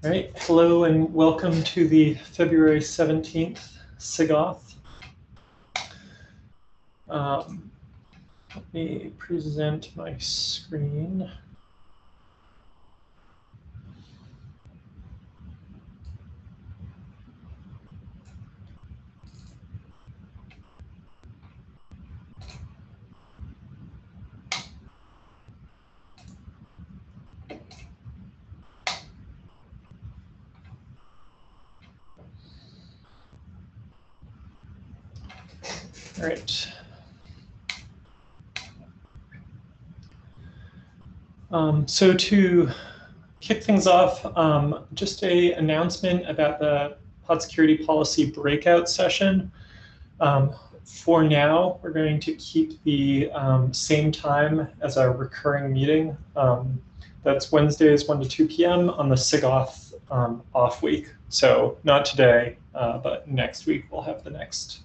All right, hello and welcome to the February 17th sig-auth. Let me present my screen. All right. So to kick things off, just an announcement about the pod security policy breakout session. For now, we're going to keep the same time as our recurring meeting. That's Wednesdays, 1 to 2 p.m. on the sig-auth off week. So not today, but next week we'll have the next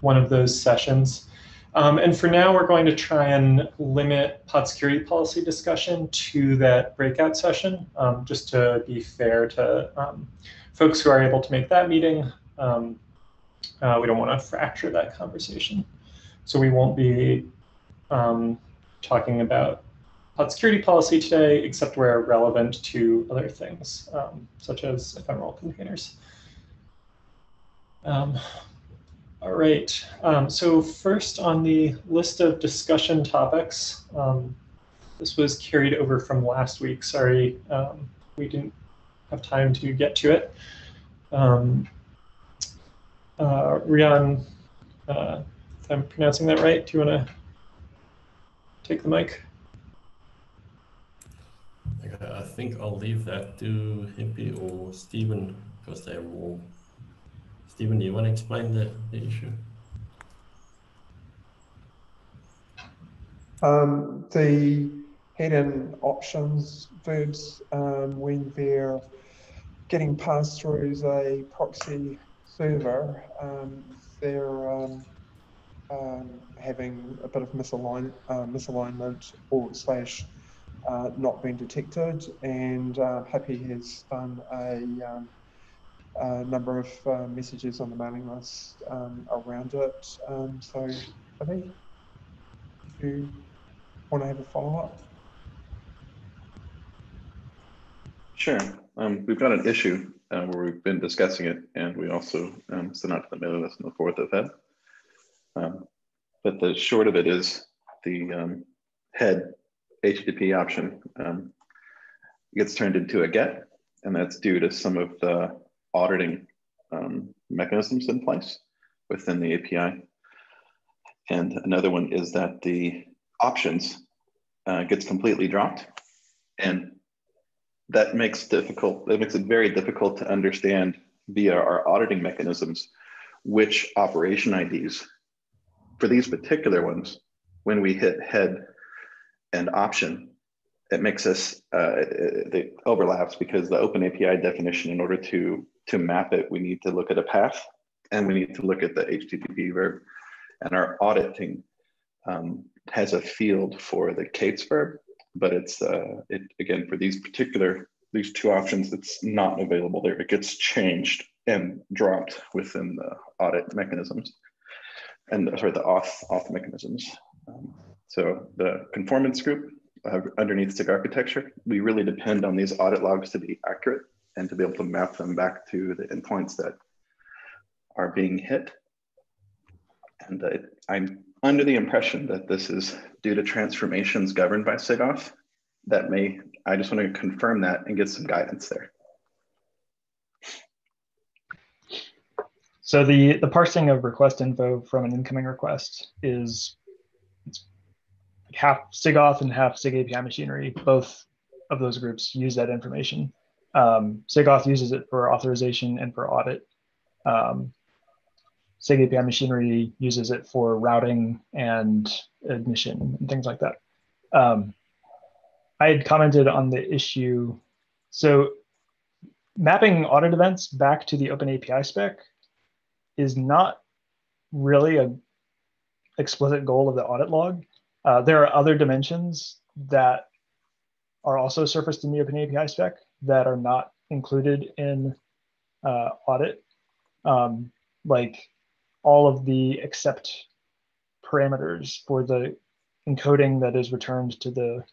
one of those sessions. And for now, we're going to try and limit pod security policy discussion to that breakout session, just to be fair to folks who are able to make that meeting. We don't want to fracture that conversation. So we won't be talking about pod security policy today, except where relevant to other things, such as ephemeral containers. All right, so first on the list of discussion topics, this was carried over from last week. Sorry, we didn't have time to get to it. Rian, if I'm pronouncing that right, do you want to take the mic? I think I'll leave that to Hippie or Stephen because they're more. Stephen, do you want to explain the issue? The hidden options verbs, when they're getting passed through a proxy server, they're having a bit of misalignment or slash not being detected, and Hippie has done a number of messages on the mailing list around it. So, Hippie, if you want to have a follow-up? Sure. We've got an issue where we've been discussing it, and we also sent out to the mailing list on the 4th of Feb. But the short of it is the head HTTP option gets turned into a GET, and that's due to some of the auditing mechanisms in place within the API. And another one is that the options gets completely dropped, and that makes it very difficult to understand via our auditing mechanisms which operation IDs for these particular ones. When we hit head and option, it makes us it overlaps, because the open API definition, in order to map it, we need to look at a path and we need to look at the HTTP verb, and our auditing has a field for the Kate's verb, but it's again, for these two options, it's not available there. It gets changed and dropped within the audit mechanisms, and sorry, the auth mechanisms. So the conformance group underneath SIG architecture, we really depend on these audit logs to be accurate and to be able to map them back to the endpoints that are being hit. And I'm under the impression that this is due to transformations governed by sig-auth. I just want to confirm that and get some guidance there. So the parsing of request info from an incoming request is half sig-auth and half sig API machinery. Both of those groups use that information. sig-auth uses it for authorization and for audit. sig API machinery uses it for routing and admission and things like that. I had commented on the issue. So mapping audit events back to the open API spec is not really an explicit goal of the audit log. There are other dimensions that are also surfaced in the open API spec that are not included in audit, like all of the except parameters for the encoding that is returned to the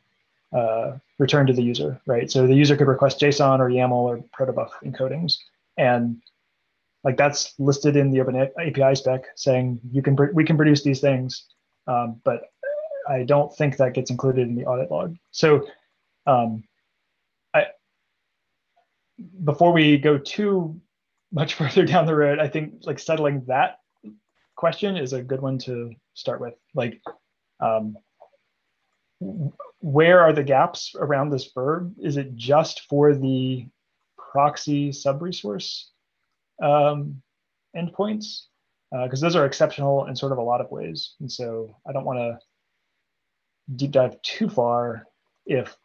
user, right? So the user could request JSON or YAML or protobuf encodings, and like that's listed in the Open API spec saying we can produce these things, but I don't think that gets included in the audit log. So before we go too much further down the road, I think like settling that question is a good one to start with. Like, where are the gaps around this verb? Is it just for the proxy sub-resource endpoints? Because those are exceptional in sort of a lot of ways. And so I don't want to deep dive too far if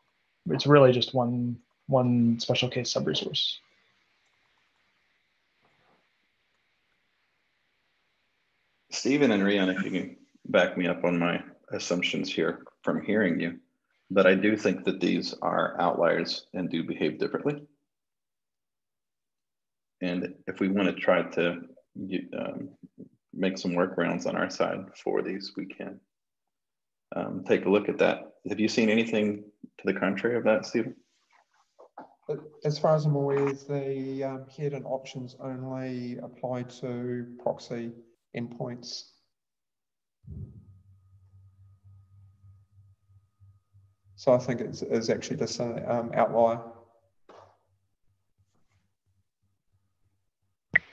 it's really just one special case sub-resource. Stephen and Rian, if you can back me up on my assumptions here from hearing you, but I do think that these are outliers and do behave differently. And if we want to try to make some workarounds on our side for these, we can take a look at that. Have you seen anything to the contrary of that, Stephen? As far as I'm aware, the head and options only apply to proxy endpoints. So I think it's actually just an outlier.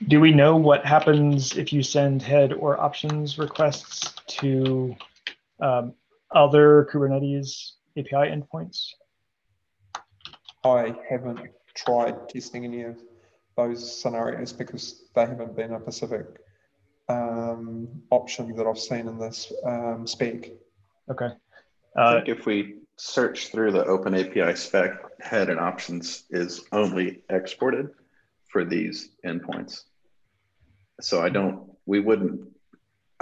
Do we know what happens if you send head or options requests to other Kubernetes API endpoints? I haven't tried testing any of those scenarios because they haven't been a specific option that I've seen in this spec. Okay. I think if we search through the Open API spec, head and options is only exported for these endpoints. So I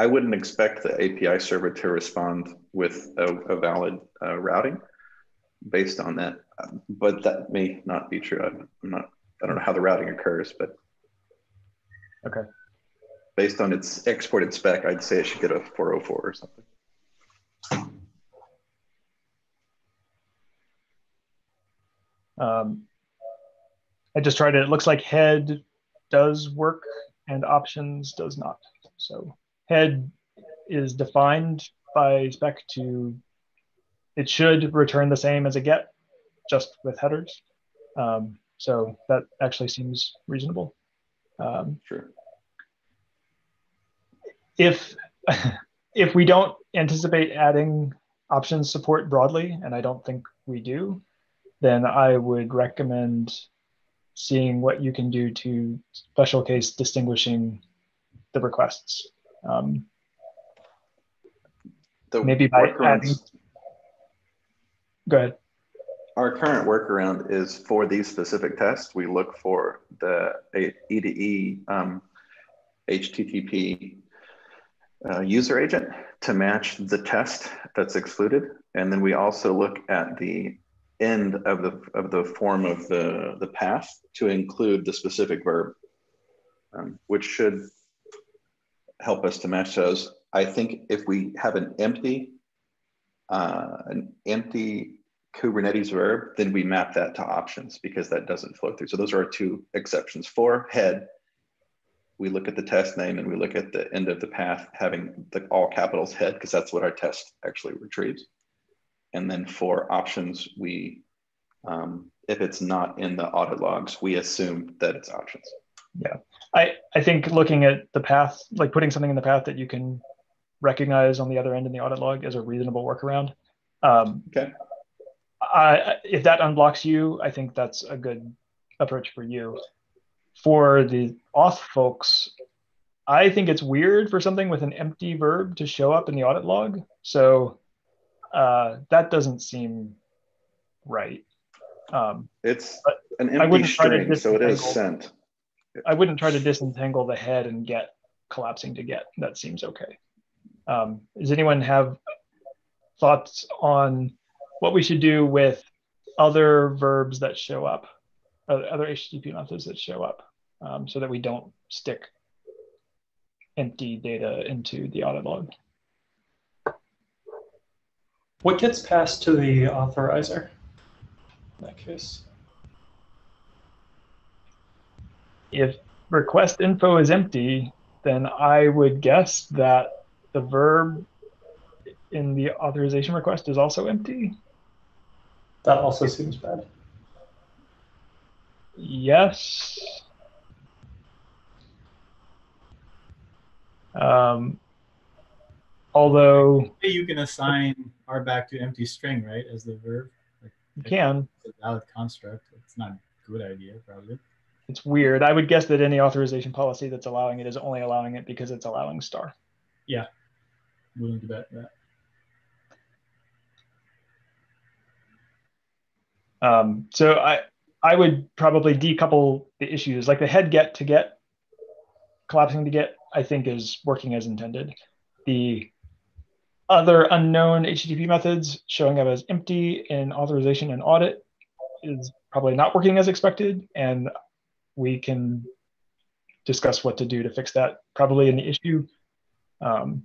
wouldn't expect the API server to respond with a valid routing based on that, but that may not be true. I don't know how the routing occurs, but okay. Based on its exported spec, I'd say it should get a 404 or something. I just tried it. It looks like head does work and options does not. So head is defined by spec to, it should return the same as a get, just with headers. So that actually seems reasonable. Sure. If we don't anticipate adding options support broadly, and I don't think we do, then I would recommend seeing what you can do to special case distinguishing the requests. Maybe by adding. Go ahead. Our current workaround is for these specific tests, we look for the E2E HTTP user agent to match the test that's excluded. And then we also look at the end of the form of the path to include the specific verb, which should help us to match those. I think if we have an empty Kubernetes verb, then we map that to options because that doesn't flow through. So those are our two exceptions. For head, we look at the test name and we look at the end of the path having the all capitals head because that's what our test actually retrieves. And then for options, we, if it's not in the audit logs, we assume that it's options. Yeah, I think looking at the path, like putting something in the path that you can recognize on the other end in the audit log is a reasonable workaround. Okay. If that unblocks you, I think that's a good approach for you. For the auth folks, I think it's weird for something with an empty verb to show up in the audit log. So that doesn't seem right. It's an empty string, so it is sent. I wouldn't try to disentangle the head and get collapsing to get. That seems okay. Does anyone have thoughts on what we should do with other verbs that show up other HTTP methods that show up, so that we don't stick empty data into the audit log. What gets passed to the authorizer in that case? If request info is empty, then I would guess that the verb in the authorization request is also empty. That also seems bad. Yes. Although you can assign R back to empty string, right, as the verb. Like, you can. It's a valid construct. It's not a good idea, probably. It's weird. I would guess that any authorization policy that's allowing it is only allowing it because it's allowing star. Yeah, willing to bet that. So I would probably decouple the issues. Like the head get to get, collapsing to get, I think is working as intended. The other unknown HTTP methods showing up as empty in authorization and audit is probably not working as expected, and we can discuss what to do to fix that probably in the issue. How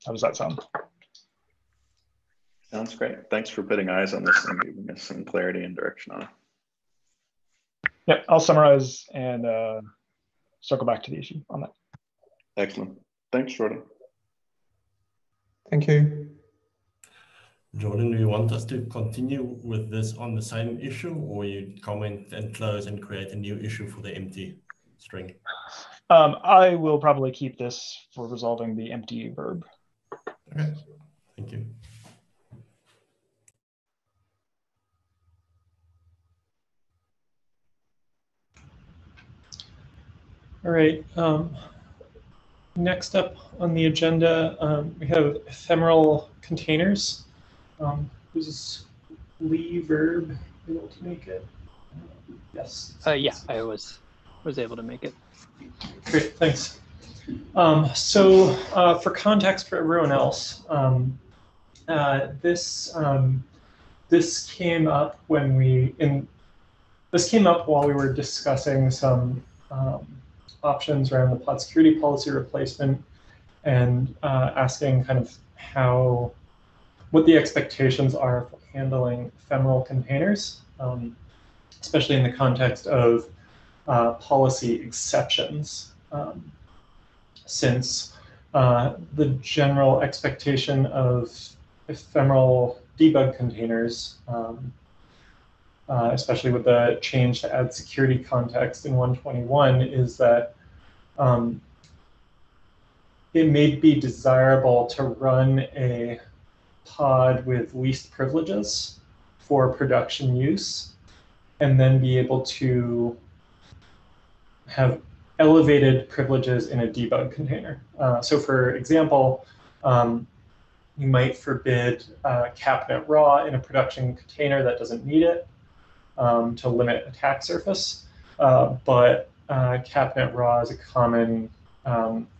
does that sound? Sounds great. Thanks for putting eyes on this and giving us some clarity and direction on it. Yep, I'll summarize and circle back to the issue on that. Excellent. Thanks, Jordan. Thank you. Jordan, do you want us to continue with this on the same issue, or you comment and close and create a new issue for the empty string? I will probably keep this for resolving the empty verb. Okay, thank you. All right. Next up on the agenda, we have ephemeral containers. Who's Lee Verb able to make it? Yes. Yeah, I was able to make it. Great, thanks. For context for everyone else, this came up when this came up while we were discussing some options around the pod security policy replacement and asking kind of what the expectations are for handling ephemeral containers, especially in the context of policy exceptions, since the general expectation of ephemeral debug containers, especially with the change to add security context in 121, is that it may be desirable to run a pod with least privileges for production use, and then be able to have elevated privileges in a debug container. So for example, you might forbid capnet raw in a production container that doesn't need it to limit attack surface, but capnet raw is a common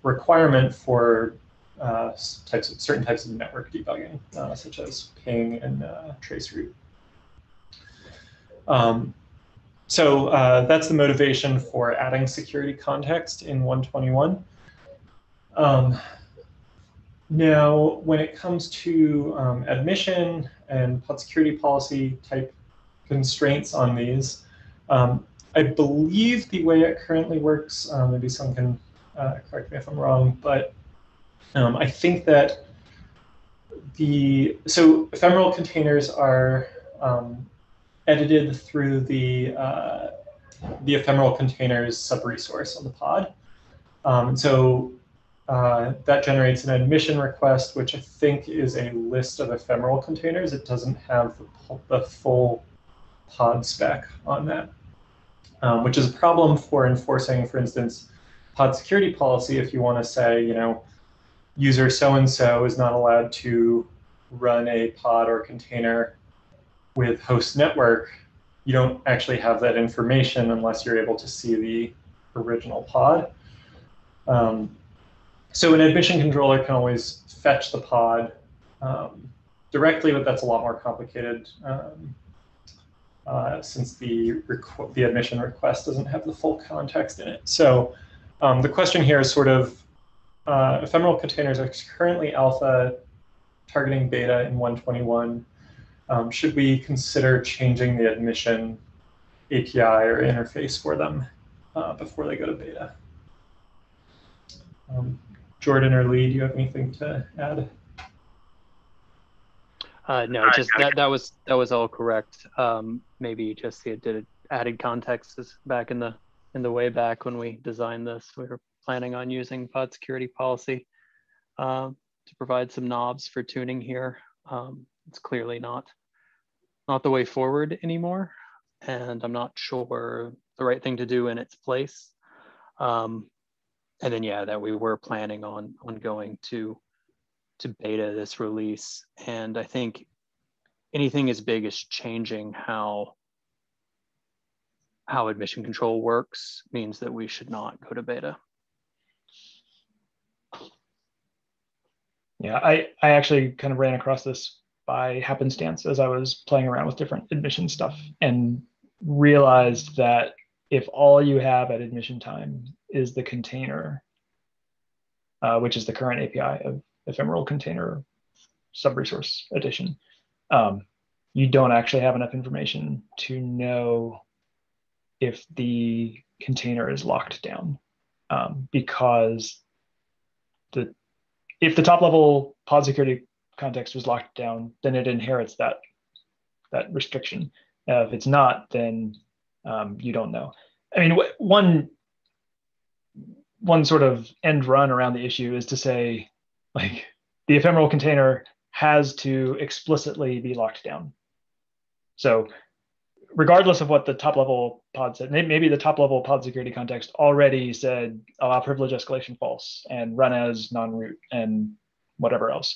requirement for certain types of network debugging, such as ping and traceroute. So that's the motivation for adding security context in 121. Now, when it comes to admission and pod security policy type constraints on these, I believe the way it currently works, maybe someone can correct me if I'm wrong, but I think that so ephemeral containers are edited through the ephemeral containers sub-resource on the pod. That generates an admission request, which I think is a list of ephemeral containers. It doesn't have the full pod spec on that, which is a problem for enforcing, for instance, pod security policy. If you want to say, user so-and-so is not allowed to run a pod or container with host network, you don't actually have that information unless you're able to see the original pod. So an admission controller can always fetch the pod directly, but that's a lot more complicated since the admission request doesn't have the full context in it. So the question here is sort of, ephemeral containers are currently alpha, targeting beta in 121. Should we consider changing the admission API or interface for them before they go to beta? Jordan or Lee, do you have anything to add? No, just that was all correct. Maybe just the added context is back in the way back when we designed this. We were planning on using pod security policy to provide some knobs for tuning here. It's clearly not the way forward anymore, and I'm not sure the right thing to do in its place. And then yeah, that we were planning on going to beta this release, and I think anything as big as changing how admission control works means that we should not go to beta. Yeah, I actually kind of ran across this by happenstance as I was playing around with different admission stuff, and realized that if all you have at admission time is the container, which is the current API of Ephemeral Container sub-resource edition, you don't actually have enough information to know if the container is locked down, because if the top level pod security context was locked down, then it inherits that restriction. If it's not, then you don't know. I mean, one sort of end run around the issue is to say, like, the ephemeral container has to explicitly be locked down. So regardless of what the top level pod said, maybe the top level pod security context already said allow privilege escalation false and run as non-root and whatever else.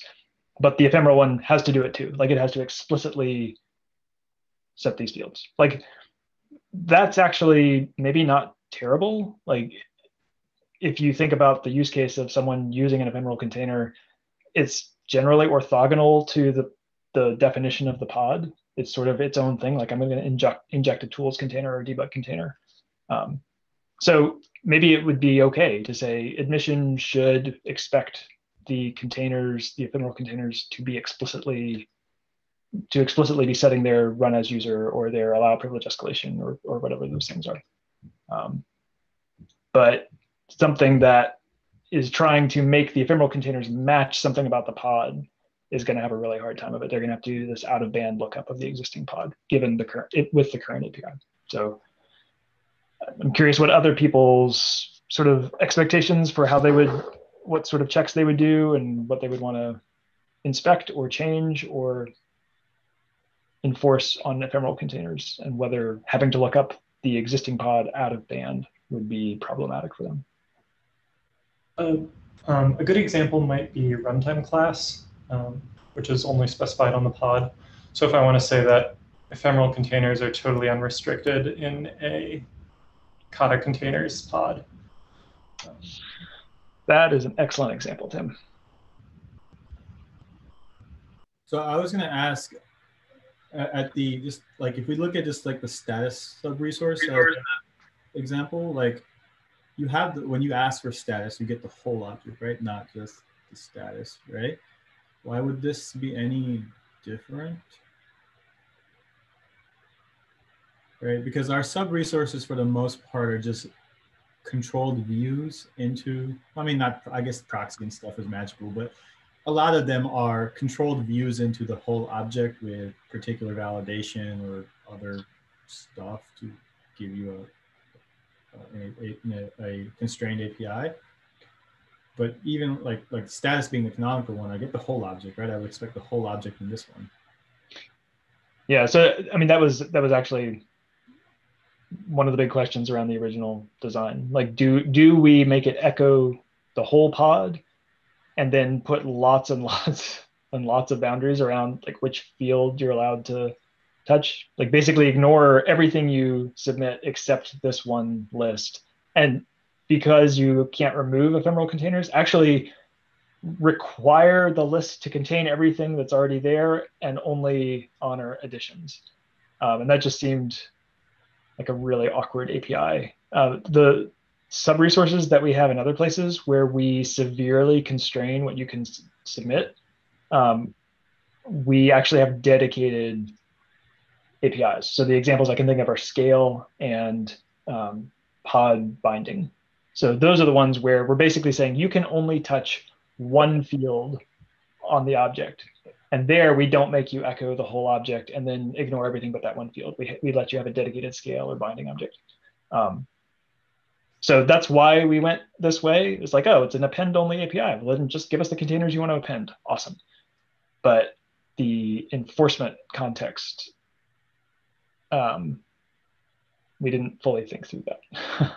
But the ephemeral one has to do it too. Like, it has to explicitly set these fields. Like, that's actually maybe not terrible. Like, if you think about the use case of someone using an ephemeral container, it's generally orthogonal to the definition of the pod. It's sort of its own thing. Like, I'm going to inject a tools container or debug container. So maybe it would be okay to say admission should expect the containers, the ephemeral containers, to explicitly be setting their run as user or their allow privilege escalation or whatever those things are. But something that is trying to make the ephemeral containers match something about the pod is going to have a really hard time of it. They're going to have to do this out of band lookup of the existing pod given with the current API. So I'm curious what other people's sort of expectations for what sort of checks they would do and what they would want to inspect or change or enforce on ephemeral containers, and whether having to look up the existing pod out of band would be problematic for them. A good example might be runtime class, which is only specified on the pod. So if I want to say that ephemeral containers are totally unrestricted in a Kata containers pod. That is an excellent example, Tim. So I was going to ask, just like, if we look at just like the status sub-resource example, like, you have when you ask for status, you get the whole object, right? Not just the status, right? Why would this be any different? Right, because our sub-resources for the most part are just controlled views into, I mean, I guess proxy and stuff is magical, but a lot of them are controlled views into the whole object with particular validation or other stuff to give you a constrained API. But even like status being the canonical one, I get the whole object, right? I would expect the whole object in this one. Yeah, so I mean, that was actually one of the big questions around the original design. Like, do we make it echo the whole pod and then put lots and lots and lots of boundaries around like which field you're allowed to touch? Like, basically ignore everything you submit except this one list. And because you can't remove ephemeral containers, actually require the list to contain everything that's already there and only honor additions. And that just seemed like a really awkward API. The sub-resources that we have in other places where we severely constrain what you can submit, we actually have dedicated APIs. So the examples I can think of are scale and pod binding. So those are the ones where we're basically saying you can only touch one field on the object. And there we don't make you echo the whole object and then ignore everything but that one field. We let you have a dedicated scale or binding object. So that's why we went this way. It's like, oh, it's an append only API. Well, then just give us the containers you want to append. Awesome. But the enforcement context, we didn't fully think through that. I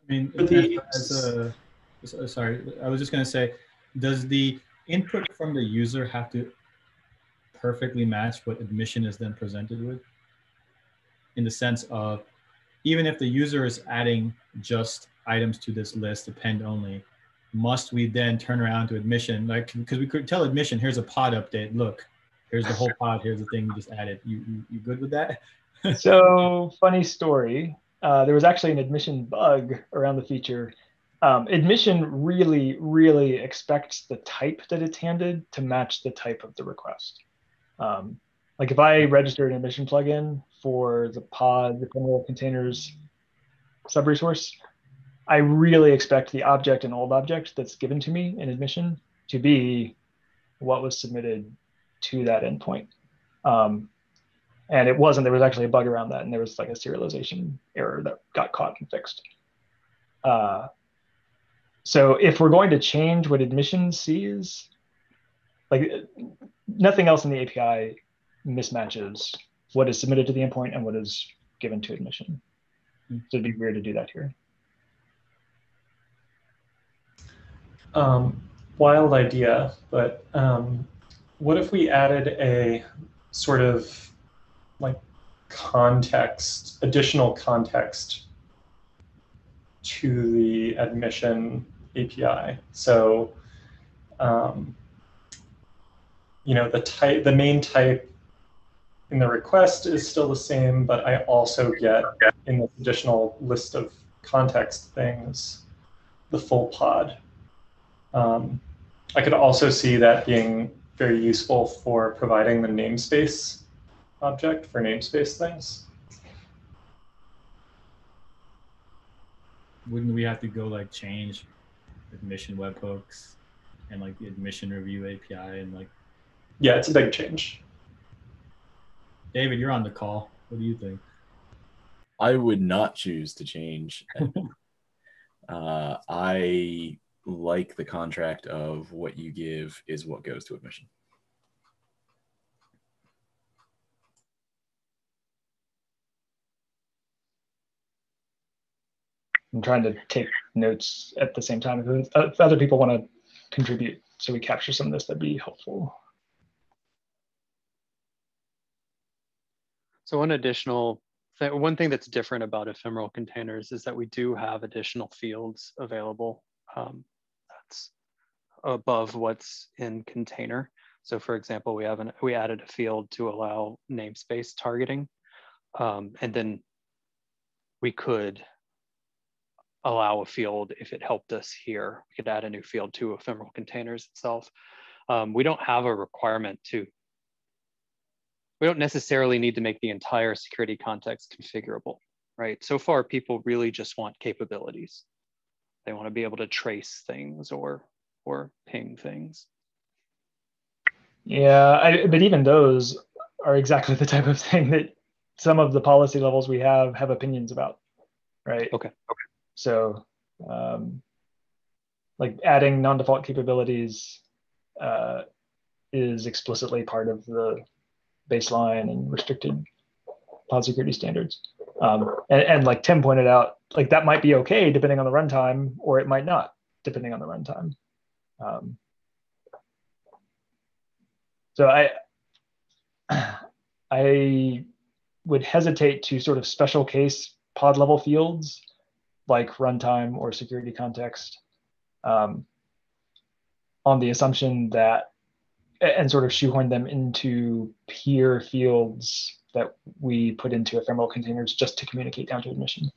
mean, sorry, I was just going to say, does the input from the user have to perfectly match what admission is then presented with? In the sense of, even if the user is adding just items to this list, append only, must we then turn around to admission? Like, because we could tell admission, here's a pod update. Look, here's the whole pod. Here's the thing you just added. You good with that? So funny story. There was actually an admission bug around the feature. Admission really expects the type that it's handed to match the type of the request. Like if I register an admission plugin for the pod, the Ephemeral Containers sub-resource, I really expect the object and old object that's given to me in admission to be what was submitted to that endpoint. And it wasn't. There was actually a bug around that, and there was like a serialization error that got caught and fixed. So if we're going to change what admission sees, like nothing else in the API mismatches what is submitted to the endpoint and what is given to admission. So it'd be weird to do that here. Wild idea, but what if we added a sort of like context, additional context to the admission API? So, you know, the main type in the request is still the same, but I also get in this additional list of context things, the full pod. I could also see that being very useful for providing the namespace object for namespace things. Wouldn't we have to go like change admission webhooks and like the admission review API and like? Yeah, it's a big change. David, you're on the call. What do you think? I would not choose to change. I like the contract of what you give is what goes to admission. I'm trying to take notes at the same time. If other people want to contribute so we capture some of this, that'd be helpful. So one thing that's different about ephemeral containers is that we do have additional fields available that's above what's in container. So for example, we added a field to allow namespace targeting, and then we could allow a field if it helped us here. We could add a new field to ephemeral containers itself. We don't have a requirement to. We don't necessarily need to make the entire security context configurable, right? So far, people really just want capabilities. They want to be able to trace things or ping things. Yeah, but even those are exactly the type of thing that some of the policy levels we have opinions about, right? Okay. So like adding non-default capabilities is explicitly part of the baseline and restricted pod security standards. And like Tim pointed out, like that might be okay depending on the runtime, or it might not depending on the runtime. So I would hesitate to sort of special case pod level fields like runtime or security context on the assumption that and sort of shoehorn them into peer fields that we put into ephemeral containers just to communicate down to admission.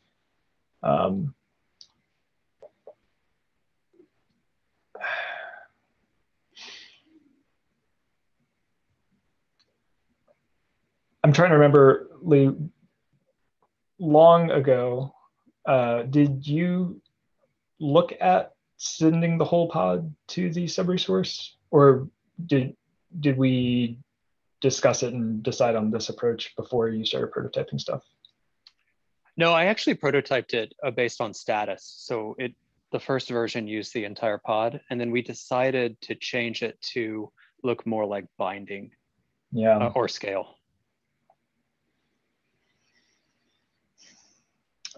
I'm trying to remember, Lee, long ago, did you look at sending the whole pod to the sub-resource, or did we discuss it and decide on this approach before you started prototyping stuff? No, I actually prototyped it based on status. So the first version used the entire pod, and then we decided to change it to look more like binding, or scale.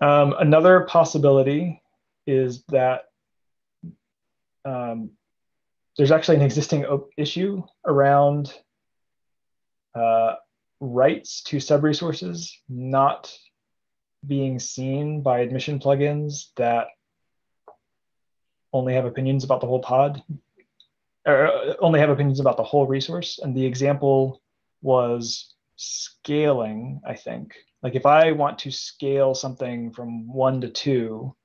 Another possibility is that there's actually an existing issue around rights to sub-resources not being seen by admission plugins that only have opinions about the whole pod, or only have opinions about the whole resource. And the example was scaling, I think. Like if I want to scale something from 1 to 2,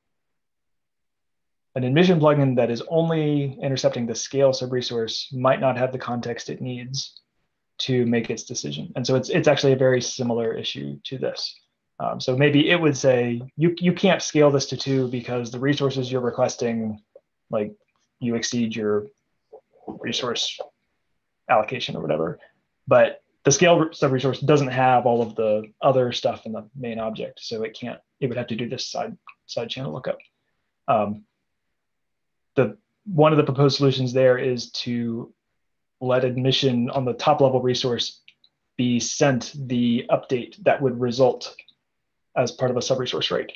an admission plugin that is only intercepting the scale sub-resource might not have the context it needs to make its decision. And so it's actually a very similar issue to this. So maybe it would say, you can't scale this to 2 because the resources you're requesting, like you exceed your resource allocation or whatever. But the scale sub-resource doesn't have all of the other stuff in the main object. So it would have to do this side channel lookup. One of the proposed solutions there is to let admission on the top level resource be sent the update that would result as part of a sub-resource right.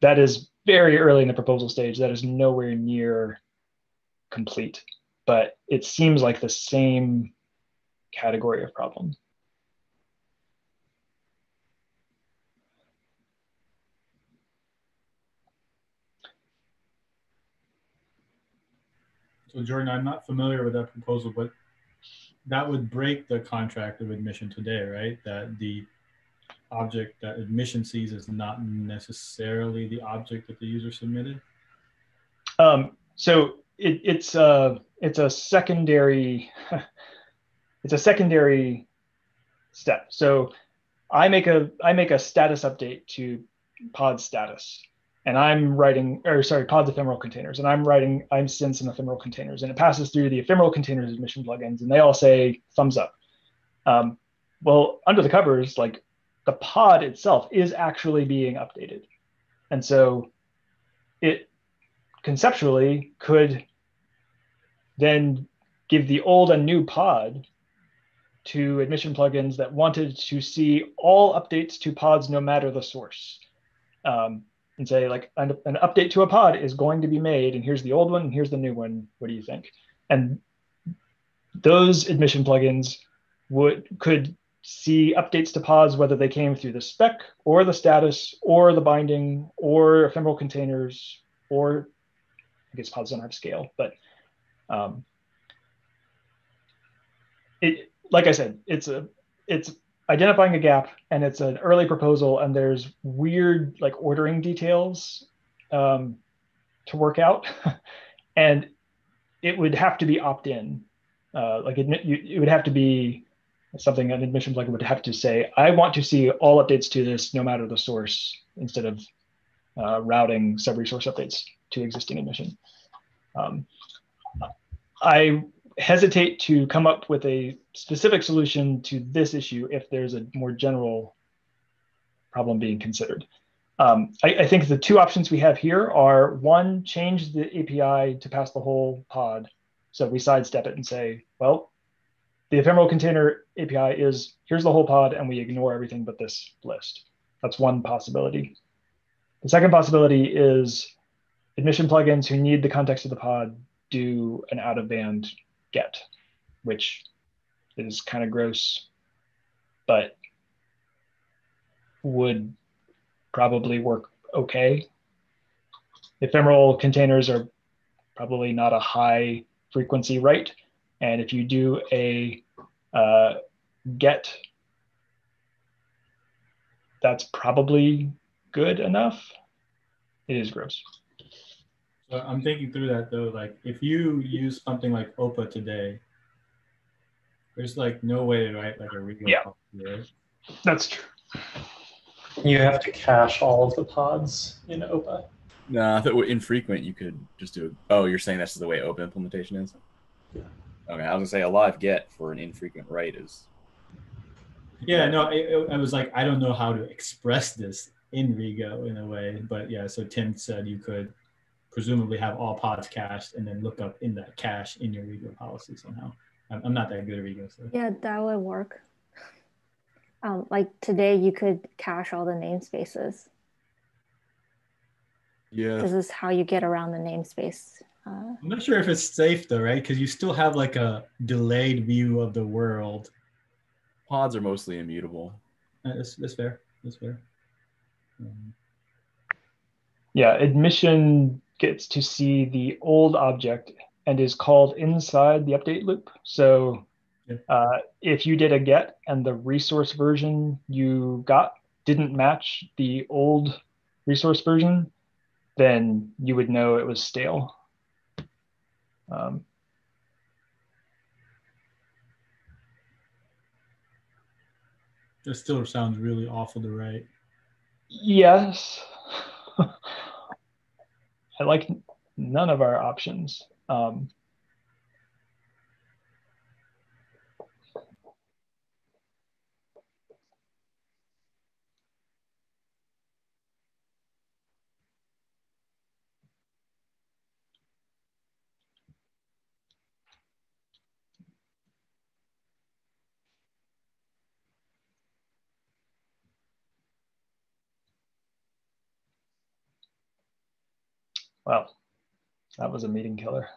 That is very early in the proposal stage. That is nowhere near complete, but it seems like the same category of problem. So Jordan, I'm not familiar with that proposal, but that would break the contract of admission today, right? That the object that admission sees is not necessarily the object that the user submitted? So it's a secondary step. So I make a status update to pod status, and pod's ephemeral containers, and I'm send some ephemeral containers, and it passes through the ephemeral containers admission plugins, and they all say thumbs up. Well, under the covers, like the pod itself is actually being updated, and so it conceptually could then give the old and new pod to admission plugins that wanted to see all updates to pods no matter the source. And say like an update to a pod is going to be made, and here's the old one, and here's the new one. What do you think? And those admission plugins could see updates to pods, whether they came through the spec or the status or the binding or ephemeral containers, or I guess pods don't have scale, but like I said, it's identifying a gap, and it's an early proposal, and there's weird like ordering details to work out, and it would have to be opt-in. It would have to be something an admission plugin would have to say, I want to see all updates to this no matter the source, instead of routing sub-resource updates to existing admission. I hesitate to come up with a specific solution to this issue if there's a more general problem being considered. I think the two options we have here are, one, change the API to pass the whole pod. So we sidestep it and say, well, the ephemeral container API is, here's the whole pod, and we ignore everything but this list. That's one possibility. The second possibility is admission plugins who need the context of the pod do an out-of-band get, which is kind of gross, but would probably work okay. Ephemeral containers are probably not a high frequency write, And if you do a get, that's probably good enough. It is gross. So I'm thinking through that though, like if you use something like OPA today, there's like no way to write like a Rego policy, right? That's true. You have to cache all of the pods in OPA. No, I thought with infrequent you could just do it. Oh, you're saying that's just the way OPA implementation is? Yeah. Okay, I was gonna say a live get for an infrequent write is. Yeah, no, I was like, I don't know how to express this in Rego in a way, but yeah, so Tim said you could presumably have all pods cached and then look up in that cache in your Rego policy somehow. I'm not that good at Rego. So. Yeah, that would work. Like today, you could cache all the namespaces. Yeah. This is how you get around the namespace. I'm not sure if it's safe though, right? Because you still have like a delayed view of the world. Pods are mostly immutable. That's fair. That's fair. Yeah, admission gets to see the old object and is called inside the update loop. So if you did a get and the resource version you got didn't match the old resource version, then you would know it was stale. That still sounds really awful to write. Yes. I like none of our options. Well, that was a meeting killer.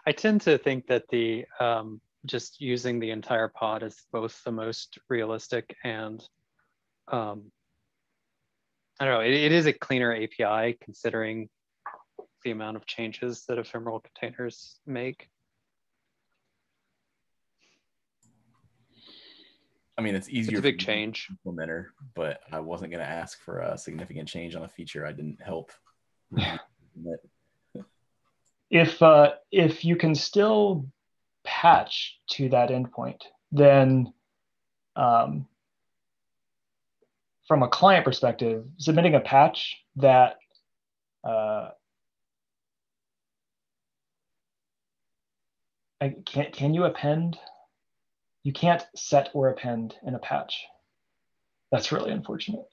I tend to think that the just using the entire pod is both the most realistic and I don't know, it is a cleaner API considering the amount of changes that ephemeral containers make. I mean, it's easier. It's a big change. Implementer, but I wasn't going to ask for a significant change on a feature I didn't help. If you can still patch to that endpoint, then from a client perspective, submitting a patch that can you append? You can't set or append in a patch. That's really unfortunate.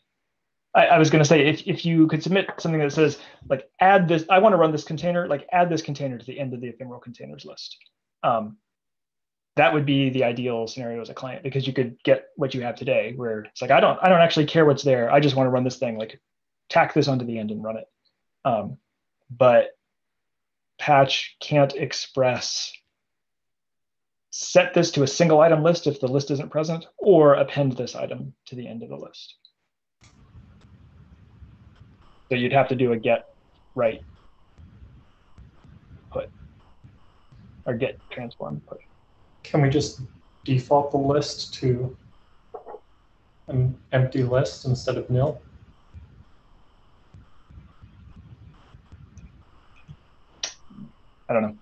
I was going to say, if you could submit something that says, like, add this, I want to run this container, like, add this container to the end of the ephemeral containers list. That would be the ideal scenario as a client, because you could get what you have today, where it's like, I don't actually care what's there. I just want to run this thing, like, tack this onto the end and run it. But patch can't express set this to a single item list if the list isn't present, or append this item to the end of the list. So you'd have to do a get, write, put, or get, transform, put. Can we just default the list to an empty list instead of nil? I don't know.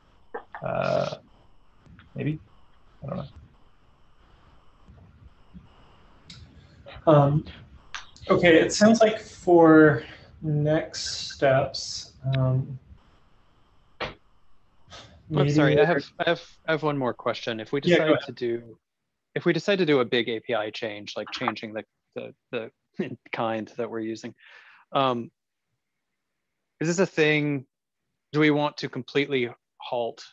Maybe. I don't know. Okay, it sounds like for next steps, I'm sorry, I have one more question. If we decide to do a big API change, like changing the kind that we're using, is this a thing? Do we want to completely halt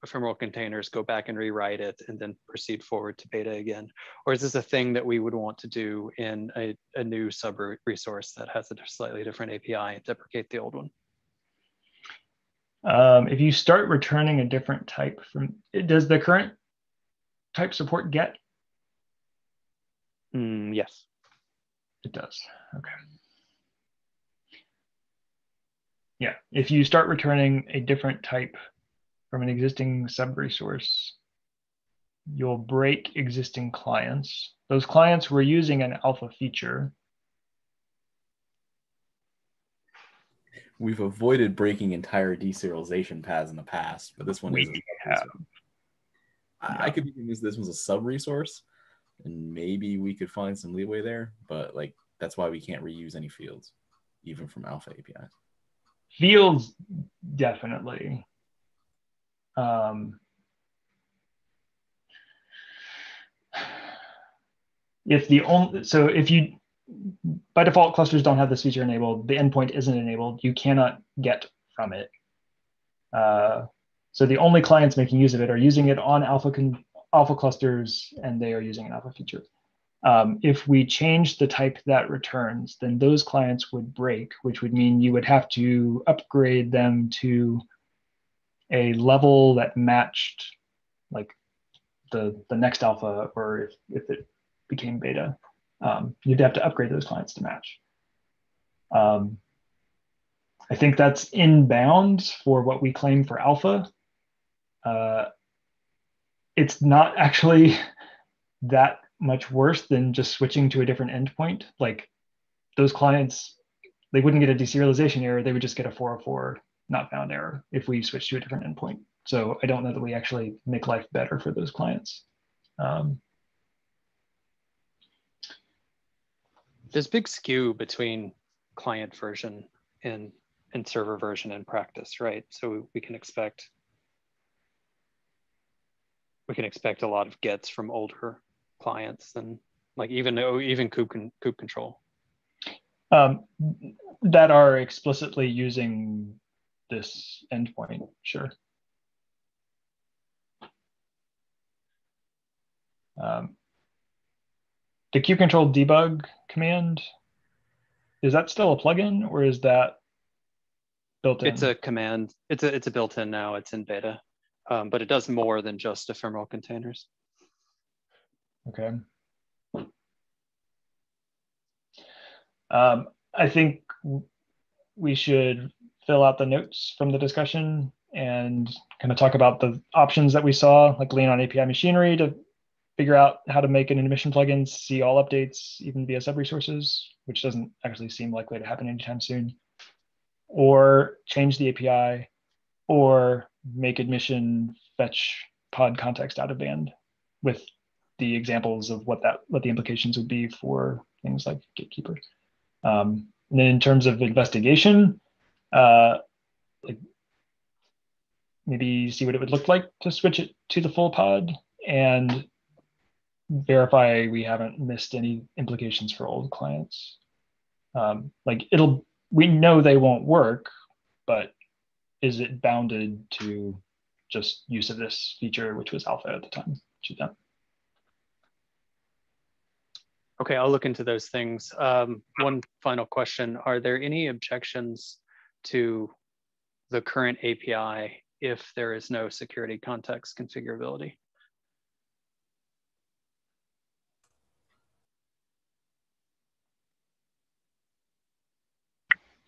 ephemeral containers, go back and rewrite it, and then proceed forward to beta again? Or is this a thing that we would want to do in a new sub resource that has a slightly different API and deprecate the old one? If you start returning a different type from, does the current type support get? Yes. It does, okay. Yeah, if you start returning a different type from an existing sub-resource, you'll break existing clients. Those clients were using an alpha feature. We've avoided breaking entire deserialization paths in the past, but this one is. I could be convinced this was a sub-resource, and maybe we could find some leeway there, but like that's why we can't reuse any fields, even from alpha APIs. Fields, definitely. If you by default clusters don't have this feature enabled, the endpoint isn't enabled, you cannot get from it. So the only clients making use of it are using it on alpha clusters, and they are using an alpha feature. If we change the type that returns, then those clients would break, which would mean you would have to upgrade them to a level that matched like the next alpha, or if it became beta, you'd have to upgrade those clients to match. I think that's in bounds for what we claim for alpha. It's not actually that much worse than just switching to a different endpoint. Like those clients, they wouldn't get a deserialization error, they would just get a 404 not found error if we switch to a different endpoint. So I don't know that we actually make life better for those clients. There's big skew between client version and server version in practice, right? So we can expect a lot of gets from older clients, and like even kube control that are explicitly using this endpoint. Sure. The kube control debug command, is that still a plugin, or is that built in? It's a command. It's a built-in now. It's in beta, but it does more than just ephemeral containers. Okay. I think we should fill out the notes from the discussion and kind of talk about the options that we saw, like lean on API machinery to figure out how to make an admission plugin, see all updates, even via sub-resources, which doesn't actually seem likely to happen anytime soon, or change the API, or make admission fetch pod context out of band with the examples of what the implications would be for things like gatekeeper. And then in terms of investigation, like maybe see what it would look like to switch it to the full pod and verify we haven't missed any implications for old clients. Like we know they won't work, but is it bounded to just use of this feature, which was alpha at the time? Okay, I'll look into those things. One final question. Are there any objections to the current API if there is no security context configurability?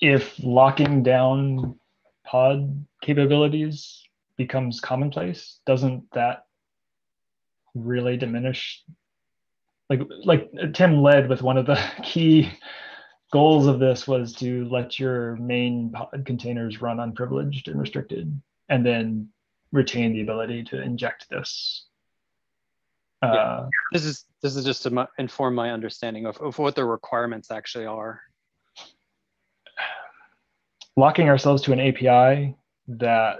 If locking down pod capabilities becomes commonplace, doesn't that really diminish? Like Tim led with one of the key goals of this was to let your main pod containers run unprivileged and restricted, and then retain the ability to inject this. Yeah. This is just to inform my understanding of what the requirements actually are. Locking ourselves to an API that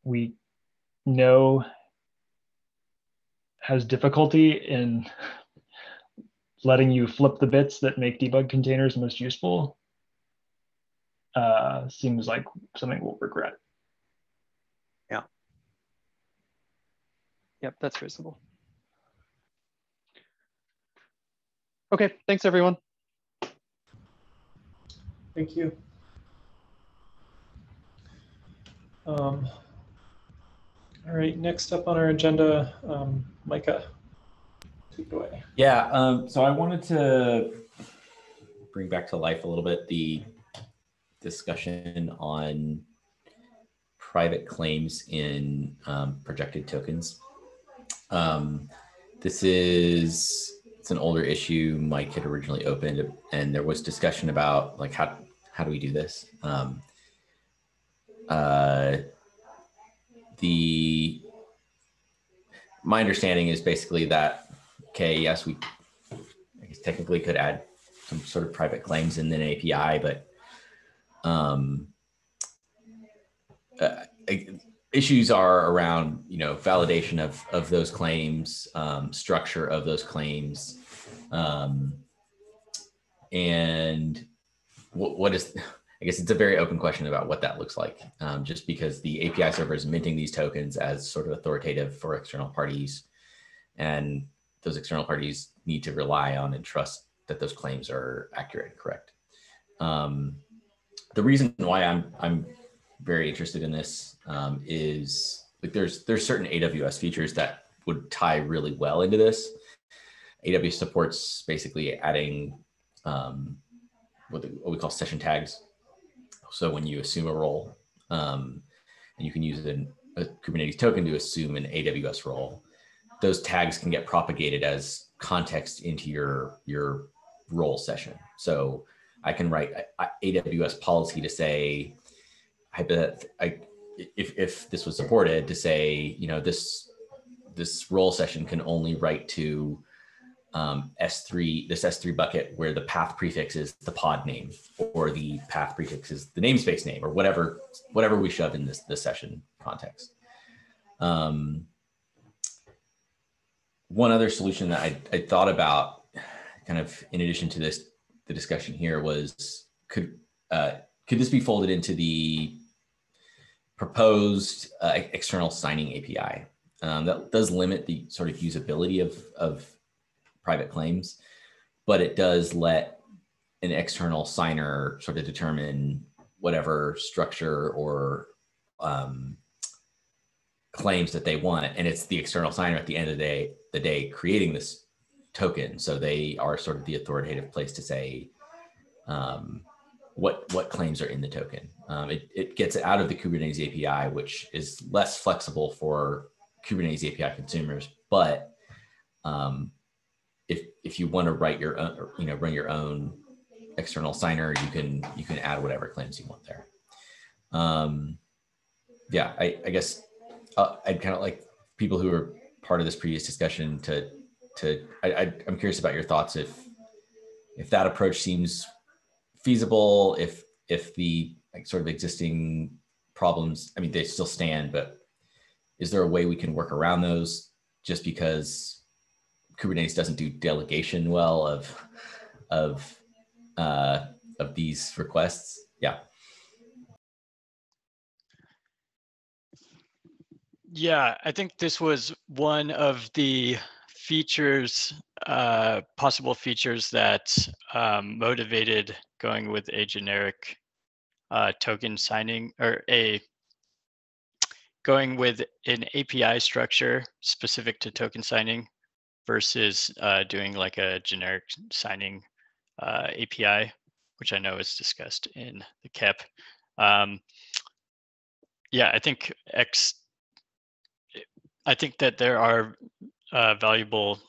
we know has difficulty in letting you flip the bits that make debug containers most useful seems like something we'll regret. Yeah. Yep, that's reasonable. Okay, thanks everyone. Thank you. All right, next up on our agenda, Micah, take it away. Yeah, so I wanted to bring back to life a little bit the discussion on private claims in projected tokens. It's an older issue Mike had originally opened, and there was discussion about like how do we do this? My understanding is basically that, okay, yes, we I guess technically could add some sort of private claims in an API, but issues are around, validation of those claims, structure of those claims, and what is, I guess it's a very open question about what that looks like, just because the API server is minting these tokens as sort of authoritative for external parties, and those external parties need to rely on and trust that those claims are accurate and correct. The reason why I'm very interested in this is like there's certain AWS features that would tie really well into this. AWS supports basically adding what we call session tags. So when you assume a role, and you can use a Kubernetes token to assume an AWS role, those tags can get propagated as context into your role session. So I can write AWS policy to say, if this was supported, to say, this role session can only write to this S3 bucket where the path prefix is the pod name, or the path prefix is the namespace name, or whatever we shove in this session context. One other solution that I thought about, kind of in addition to the discussion here, was could this be folded into the proposed external signing API? That does limit the sort of usability of private claims, but it does let an external signer sort of determine whatever structure or claims that they want, and it's the external signer at the end of the day creating this token, so they are sort of the authoritative place to say what claims are in the token. It gets out of the Kubernetes API, which is less flexible for Kubernetes API consumers, but if you want to write your own, run your own external signer, you can add whatever claims you want there. Yeah, I guess I'd kind of like people who are part of this previous discussion I'm curious about your thoughts if that approach seems feasible, if the sort of existing problems, I mean, they still stand, but is there a way we can work around those, just because Kubernetes doesn't do delegation well of these requests? Yeah. Yeah, I think this was one of the features, possible features that motivated going with a generic token signing, or going with an API structure specific to token signing versus doing like a generic signing API, which I know is discussed in the KEP. Yeah, I think that there are valuable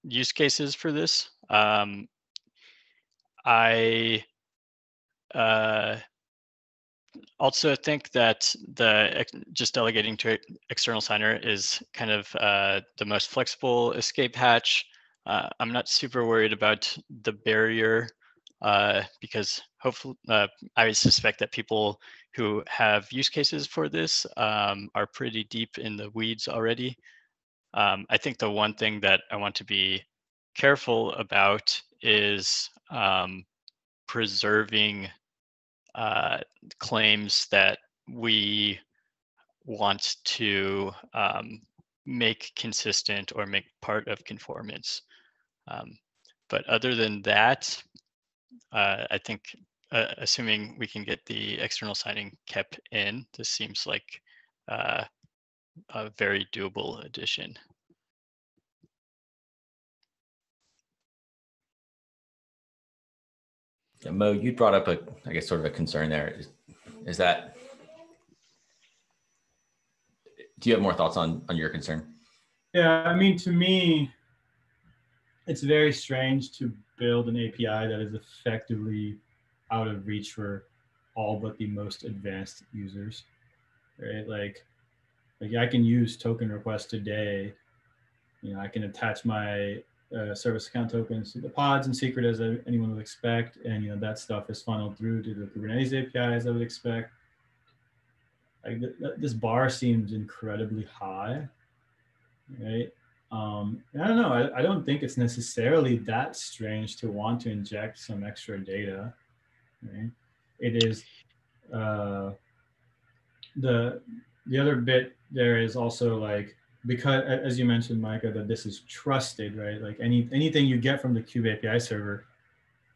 use cases for this. I also think that just delegating to external signer is kind of the most flexible escape hatch. I'm not super worried about the barrier because hopefully I suspect that people who have use cases for this are pretty deep in the weeds already. I think the one thing that I want to be careful about is preserving claims that we want to make consistent or make part of conformance. But other than that, I think assuming we can get the external signing kept in, this seems like a very doable addition. Yeah, Mo, you brought up I guess sort of a concern there. Is that do you have more thoughts on your concern? Yeah, I mean, to me, it's very strange to build an API that is effectively out of reach for all but the most advanced users, right? Like I can use token requests today. You know, I can attach my service account tokens to the pods and secret as anyone would expect, and you know that stuff is funneled through to the Kubernetes API as I would expect. Like this bar seems incredibly high, right? I don't know. I don't think it's necessarily that strange to want to inject some extra data. Right? It is the other bit there is also like, because as you mentioned, Micah, that this is trusted, right? Like anything you get from the Kube API server,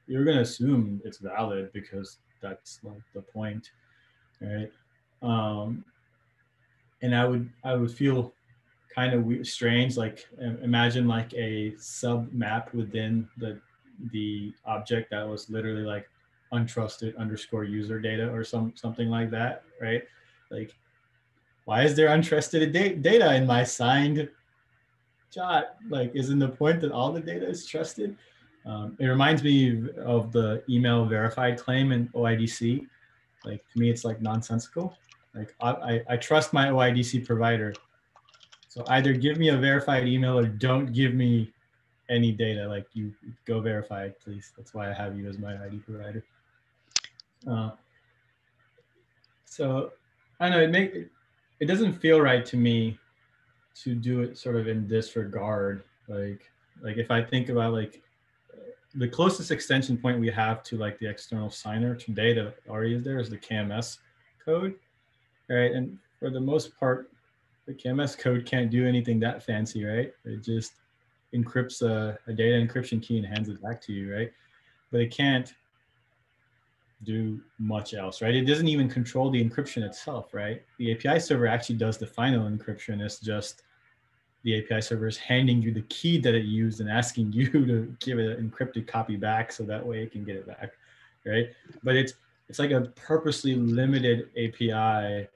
you're going to assume it's valid because that's like the point, right? And I would feel kind of strange, like imagine like a sub map within the object that was literally like untrusted _ user data or something like that, right? Like, why is there untrusted data in my signed jot? Like, isn't the point that all the data is trusted? It reminds me of the email verified claim in OIDC. Like, to me, it's like nonsensical. Like, I trust my OIDC provider. So either give me a verified email or don't give me any data. Like, you go verified, please. That's why I have you as my ID provider. So I don't know, it doesn't feel right to me to do it sort of in this regard. Like if I think about like the closest extension point we have to like the external signer today that already is there is the KMS code, right? And for the most part, the KMS code can't do anything that fancy, right? It just encrypts a data encryption key and hands it back to you, right? But it can't do much else, right? It doesn't even control the encryption itself, right? The API server actually does the final encryption. It's just the API server is handing you the key that it used and asking you to give it an encrypted copy back so that way it can get it back, right? But it's like a purposely limited API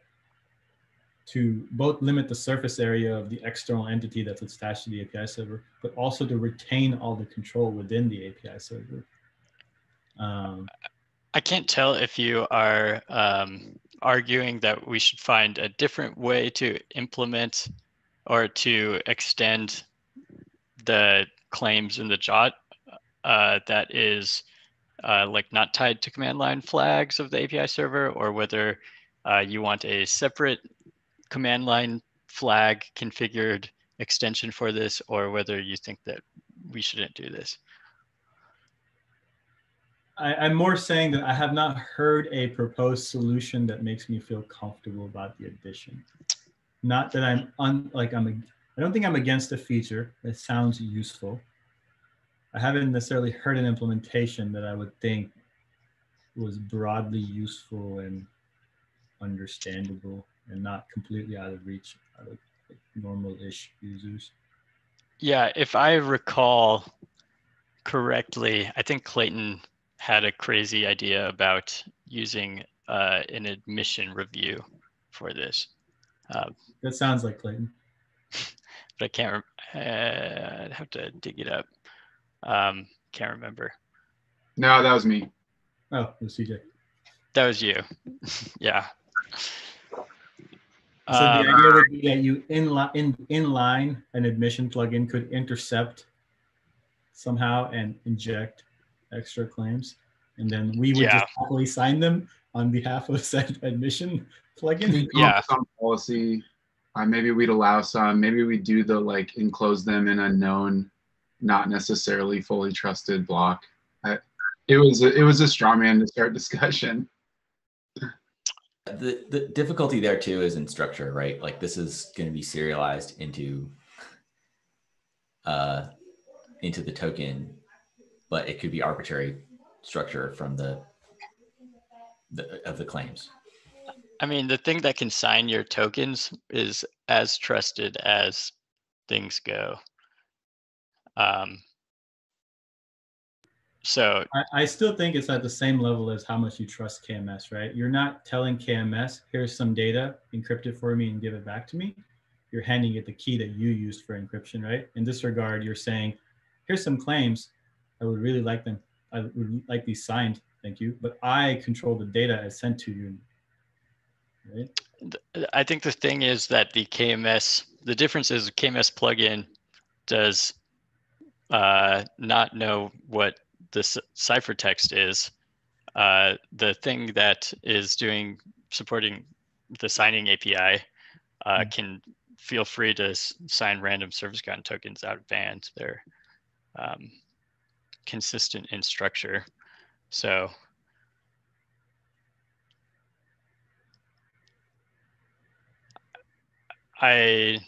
to both limit the surface area of the external entity that's attached to the API server, but also to retain all the control within the API server. I can't tell if you are arguing that we should find a different way to implement or to extend the claims in the JOT that is like not tied to command line flags of the API server, or whether you want a separate command line flag configured extension for this, or whether you think that we shouldn't do this. I'm more saying that I have not heard a proposed solution that makes me feel comfortable about the addition. Not that I don't think I'm against a feature. It sounds useful. I haven't necessarily heard an implementation that I would think was broadly useful and understandable and not completely out of reach of like normal-ish users. Yeah, if I recall correctly, I think Clayton had a crazy idea about using an admission review for this. That sounds like Clayton. But I can't, I'd have to dig it up. Can't remember. No, that was me. Oh, it was CJ. That was you. Yeah. So the idea would be that you inline an admission plugin could intercept somehow and inject extra claims, and then we would just happily sign them on behalf of said admission plugin. Yeah. Some policy. Maybe we'd allow some. Maybe we do the like enclose them in a known, not necessarily fully trusted block. It was a straw man to start discussion. The difficulty there too is in structure, right? Like this is going to be serialized into the token, but it could be arbitrary structure from the claims. I mean, the thing that can sign your tokens is as trusted as things go. So I still think it's at the same level as how much you trust KMS, right? You're not telling KMS, here's some data, encrypt it for me and give it back to me. you're handing it the key that you used for encryption, right? In this regard, you're saying, here's some claims. I would really like them. I would like these signed, thank you. But I control the data as sent to you, right? I think the thing is that the KMS, the difference is KMS plugin does not know what the ciphertext is. The thing that is supporting the signing API can feel free to sign random service count tokens out of band. They're consistent in structure. So I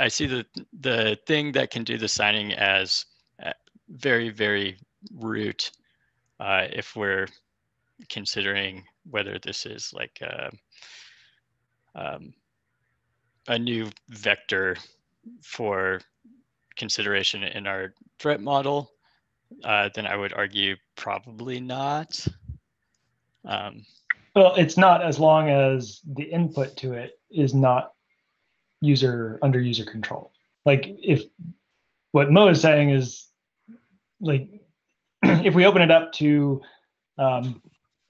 see the thing that can do the signing as very, very root if we're considering whether this is like a new vector for consideration in our threat model, then I would argue probably not. Well, it's not as long as the input to it is not under user control. Like if what Mo is saying is like if we open it up to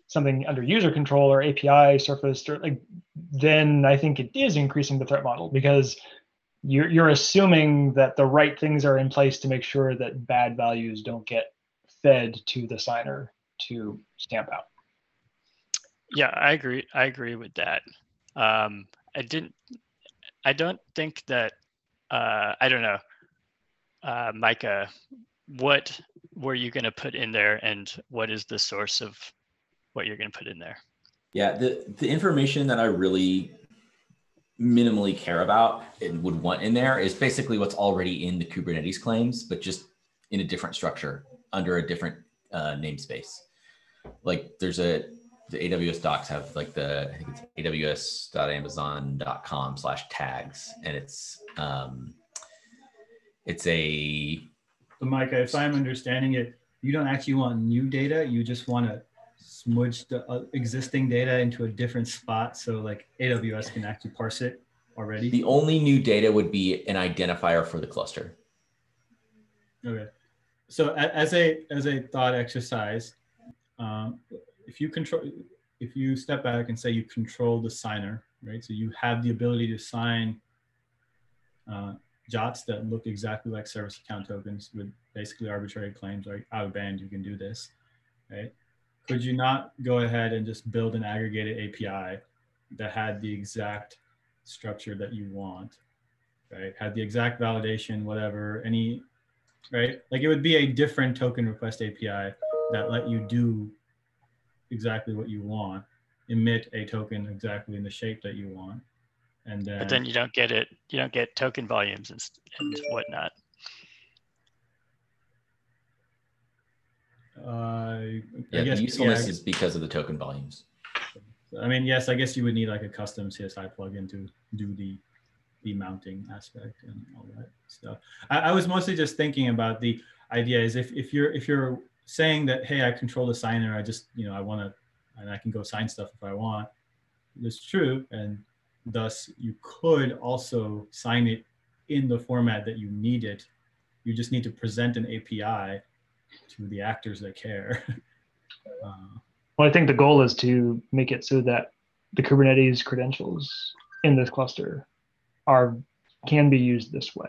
something under user control or API surfaced, or like, then I think it is increasing the threat model because you're assuming that the right things are in place to make sure that bad values don't get fed to the signer to stamp out. Yeah, I agree. I agree with that. I don't think that. I don't know, Micah. What were you going to put in there, and what is the source of what you're going to put in there? Yeah, the information that I really minimally care about and would want in there is basically what's already in the Kubernetes claims, but just in a different structure under a different namespace. Like there's the AWS docs have like I think it's aws.amazon.com/tags, and it's a. So Micah, if I'm understanding it, you don't actually want new data. You just want to smudge the existing data into a different spot so like AWS can actually parse it already? The only new data would be an identifier for the cluster. Okay. So as a thought exercise, if you step back and say you control the signer, right? So you have the ability to sign JOTs that look exactly like service account tokens with basically arbitrary claims, like out of band, you can do this, right? Could you not go ahead and just build an aggregated API that had the exact structure that you want, right? Had the exact validation, whatever, right? Like it would be a different token request API that let you do exactly what you want, emit a token exactly in the shape that you want. And then, but then you don't get it. You don't get token volumes and whatnot. I guess the usefulness is because of the token volumes. I mean, yes, I guess you would need like a custom CSI plugin to do the mounting aspect and all that stuff. I was mostly just thinking about the idea is if you're saying that, hey, I control the signer, I just, I want to, and I can go sign stuff if I want. It's true, and thus you could also sign it in the format that you need it. You just need to present an API to the actors that care. Well, I think the goal is to make it so that the Kubernetes credentials in this cluster can be used this way.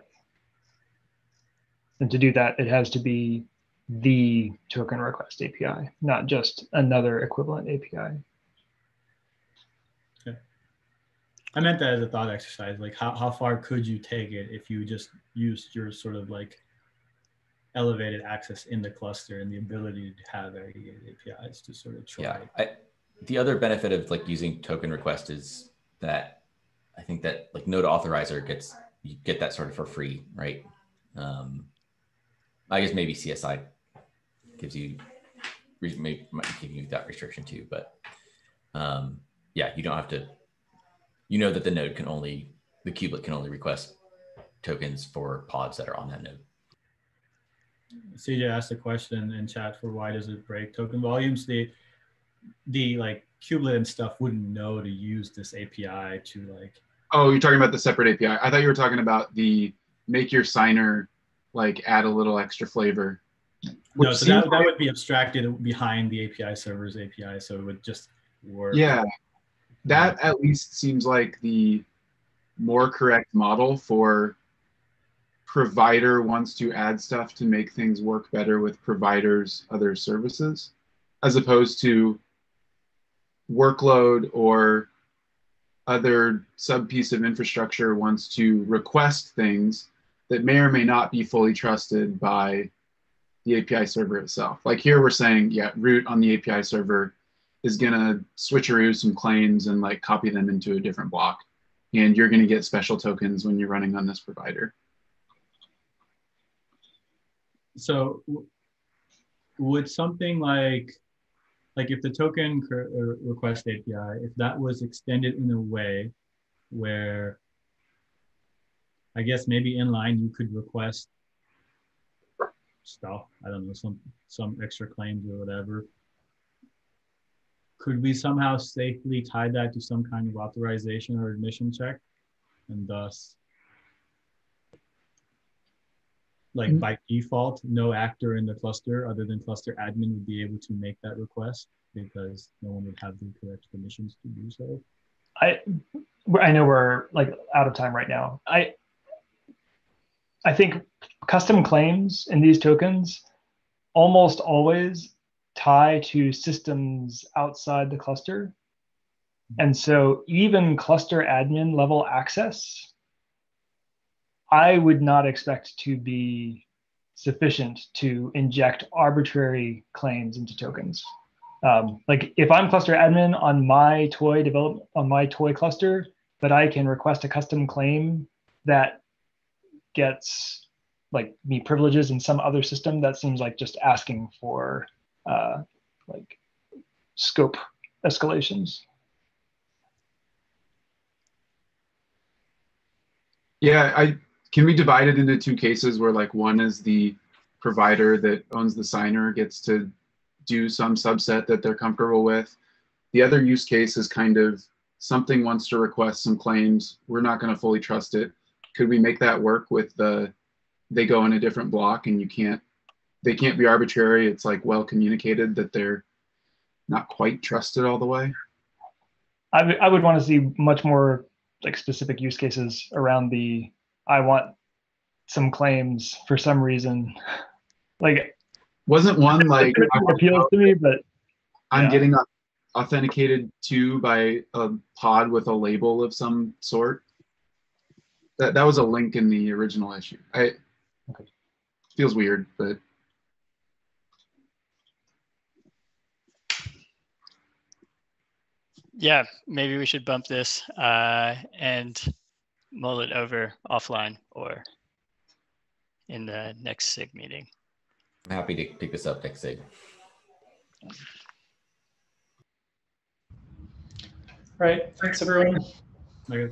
And to do that, it has to be the token request API, not just another equivalent API. Okay. I meant that as a thought exercise, like how far could you take it if you just used your sort of like elevated access in the cluster and the ability to have aggregated APIs to sort of try. Yeah, the other benefit of like using token request is that I think that like node authorizer you get that sort of for free, right? I guess maybe CSI gives you might give you that restriction too, but yeah, you don't have to. You know that the kubelet can only request tokens for pods that are on that node. CJ asked a question in chat for why does it break token volumes? The like kubelet and stuff wouldn't know to use this API to like Oh, you're talking about the separate API. I thought you were talking about the make your signer like add a little extra flavor. No, so that would be abstracted behind the API server's API, so it would just work. Yeah, that at least seems like the more correct model for provider wants to add stuff to make things work better with providers' other services, as opposed to workload or other sub piece of infrastructure wants to request things that may or may not be fully trusted by the API server itself. Like here we're saying, yeah, root on the API server is gonna switcheroo some claims and like copy them into a different block. And you're gonna get special tokens when you're running on this provider. So would something like if the token request API, if that was extended in a way where I guess maybe inline you could request stuff, I don't know, some extra claims or whatever. Could we somehow safely tie that to some kind of authorization or admission check, and thus, like by default, no actor in the cluster other than cluster admin would be able to make that request because no one would have the correct permissions to do so? I know we're like out of time right now. I think custom claims in these tokens almost always tie to systems outside the cluster. And so even cluster admin level access, I would not expect to be sufficient to inject arbitrary claims into tokens. Like if I'm cluster admin on my toy cluster, but I can request a custom claim that gets like me privileges in some other system, that seems like just asking for like scope escalations. Yeah, can we divide it into two cases where like one is the provider that owns the signer gets to do some subset that they're comfortable with. The other use case is kind of something wants to request some claims. We're not going to fully trust it. Could we make that work with they go in a different block and they can't be arbitrary. It's like well communicated that they're not quite trusted all the way. I would want to see much more like specific use cases around I want some claims for some reason. Like wasn't one like appeals to me, but I'm getting authenticated to by a pod with a label of some sort. That was a link in the original issue. Feels weird, but yeah, maybe we should bump this and mull it over offline or in the next SIG meeting. I'm happy to pick this up next SIG. All right, thanks everyone. Okay.